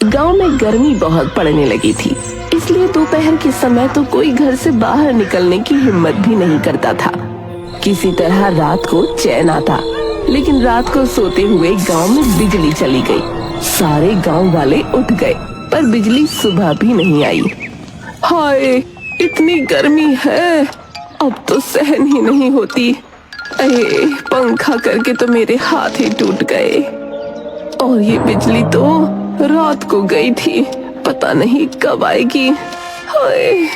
गांव में गर्मी बहुत पड़ने लगी थी, इसलिए दोपहर के समय तो कोई घर से बाहर निकलने की हिम्मत भी नहीं करता था। किसी तरह रात को चैन आता, लेकिन रात को सोते हुए गांव में बिजली चली गई। सारे गांव वाले उठ गए, पर बिजली सुबह भी नहीं आई। हाय, इतनी गर्मी है, अब तो सहन ही नहीं होती। अरे, पंखा करके तो मेरे हाथ ही टूट गए। और ये बिजली तो रात को गई थी, पता नहीं कब आएगी। हाय।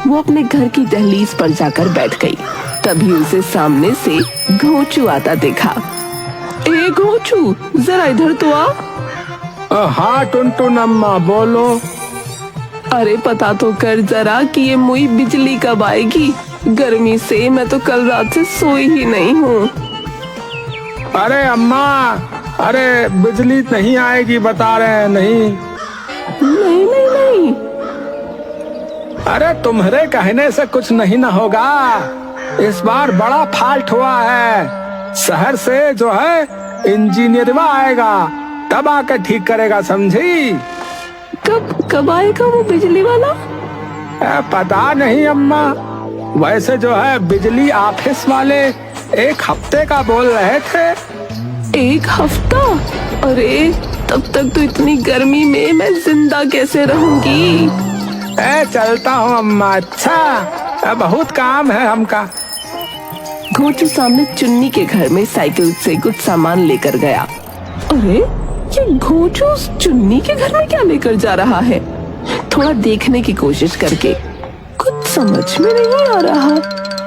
वो अपने घर की दहलीज पर जाकर बैठ गई। तभी उसे सामने से घोंचू आता देखा। ए घोंचू, जरा इधर तो आ। हाँ टुनटुन अम्मा, बोलो। अरे पता तो कर जरा कि ये मुई बिजली कब आएगी। गर्मी से मैं तो कल रात से सोई ही नहीं हूँ। अरे अम्मा, अरे बिजली नहीं आएगी बता रहे हैं। नहीं नहीं नहीं नहीं। अरे तुम्हारे कहने से कुछ नहीं न होगा। इस बार बड़ा फॉल्ट हुआ है। शहर से जो है इंजीनियर आएगा, तब आकर ठीक करेगा, समझी। कब आएगा वो बिजली वाला? पता नहीं अम्मा। वैसे जो है बिजली ऑफिस वाले 1 हफ्ते का बोल रहे थे। 1 हफ्ता? अरे तब तक तो इतनी गर्मी में मैं जिंदा कैसे रहूंगी। चलता हूँ अम्मा। अच्छा, बहुत काम है हमका। घोंचू सामने चुन्नी के घर में साइकिल से कुछ सामान लेकर गया। अरे ये घोंचू चुन्नी के घर में क्या लेकर जा रहा है? थोड़ा देखने की कोशिश करके कुछ समझ में नहीं आ रहा।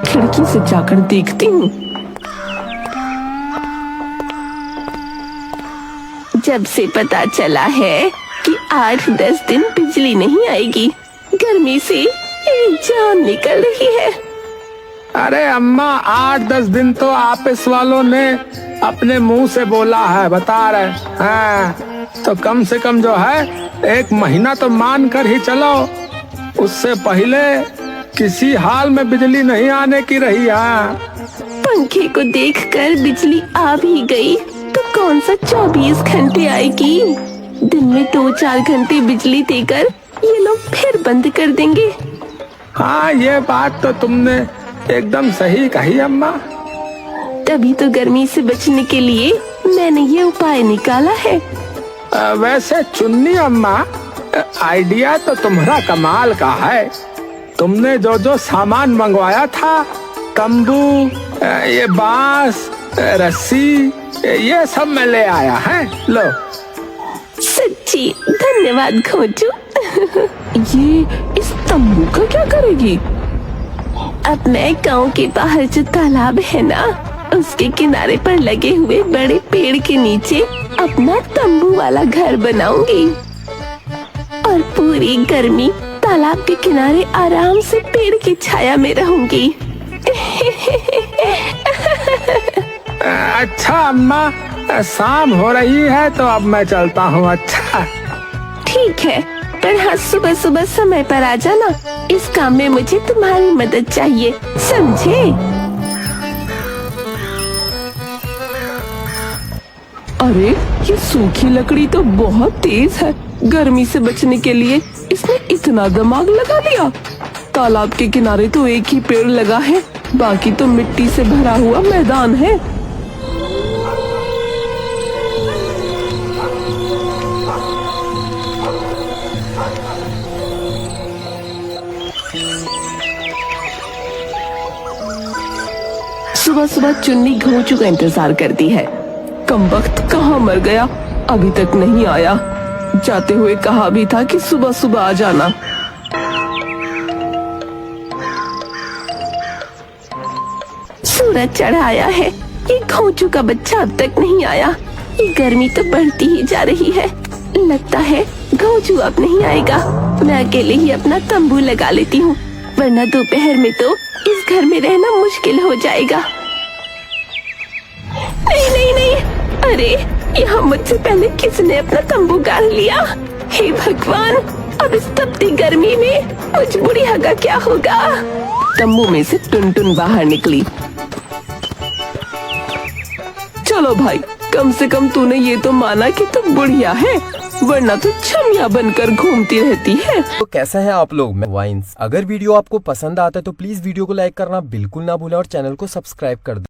खिड़की से जाकर देखती हूँ। जब से पता चला है कि 8-10 दिन बिजली नहीं आएगी, गर्मी से मेरी जान निकल रही है। अरे अम्मा, 8-10 दिन तो ऑफिस वालों ने अपने मुंह से बोला है, बता रहे हैं। तो कम से कम जो है 1 महीना तो मान कर ही चलो। उससे पहले किसी हाल में बिजली नहीं आने की रही है। पंखे को देखकर बिजली आ भी गई तो कौन सा 24 घंटे आएगी। दिन में 2-4 घंटे बिजली देकर ये लोग फिर बंद कर देंगे। हाँ, ये बात तो तुमने एकदम सही कही अम्मा। तभी तो गर्मी से बचने के लिए मैंने ये उपाय निकाला है। वैसे चुन्नी अम्मा, आइडिया तो तुम्हारा कमाल का है। तुमने जो जो सामान मंगवाया था, तंबू, ये बांस, रस्सी, ये सब मैं ले आया है। लो। सच्ची धन्यवाद घोंचू। ये इस तंबू का क्या करेगी? अब मैं गांव के बाहर जो तालाब है ना, उसके किनारे पर लगे हुए बड़े पेड़ के नीचे अपना तंबू वाला घर बनाऊंगी और पूरी गर्मी तालाब के किनारे आराम से पेड़ की छाया में रहूंगी। अच्छा अम्मा, शाम हो रही है तो अब मैं चलता हूँ। अच्छा ठीक है, पर हाँ सुबह सुबह समय पर आ जाना। इस काम में मुझे तुम्हारी मदद चाहिए, समझे? अरे ये सूखी लकड़ी तो बहुत तेज है। गर्मी से बचने के लिए इसने इतना दिमाग लगा दिया। तालाब के किनारे तो एक ही पेड़ लगा है, बाकी तो मिट्टी से भरा हुआ मैदान है। सुबह सुबह चुन्नी घोंचू का इंतजार करती है। कमबख्त कहाँ मर गया, अभी तक नहीं आया। जाते हुए कहा भी था कि सुबह सुबह आ जाना। सूरज चढ़ आया है, ये घोंचू का बच्चा अब तक नहीं आया। ये गर्मी तो बढ़ती ही जा रही है। लगता है घोंचू अब नहीं आएगा। मैं अकेले ही अपना तंबू लगा लेती हूँ, वरना दोपहर में तो इस घर में रहना मुश्किल हो जाएगा। नहीं नहीं नहीं, अरे यहाँ मुझसे पहले किसने अपना तंबू गाड़ लिया? हे भगवान, अब इस तपती गर्मी में मुझ बुढ़िया का क्या होगा? तंबू में से टुनटुन बाहर निकली। चलो भाई, कम से कम तूने ये तो माना कि तू बुढ़िया है, वरना तू छमिया बनकर घूमती रहती है। तो कैसे हैं आप लोग? मैं वाइन्स। अगर वीडियो आपको पसंद आता है तो प्लीज वीडियो को लाइक करना बिल्कुल ना भूलें और चैनल को सब्सक्राइब कर दें।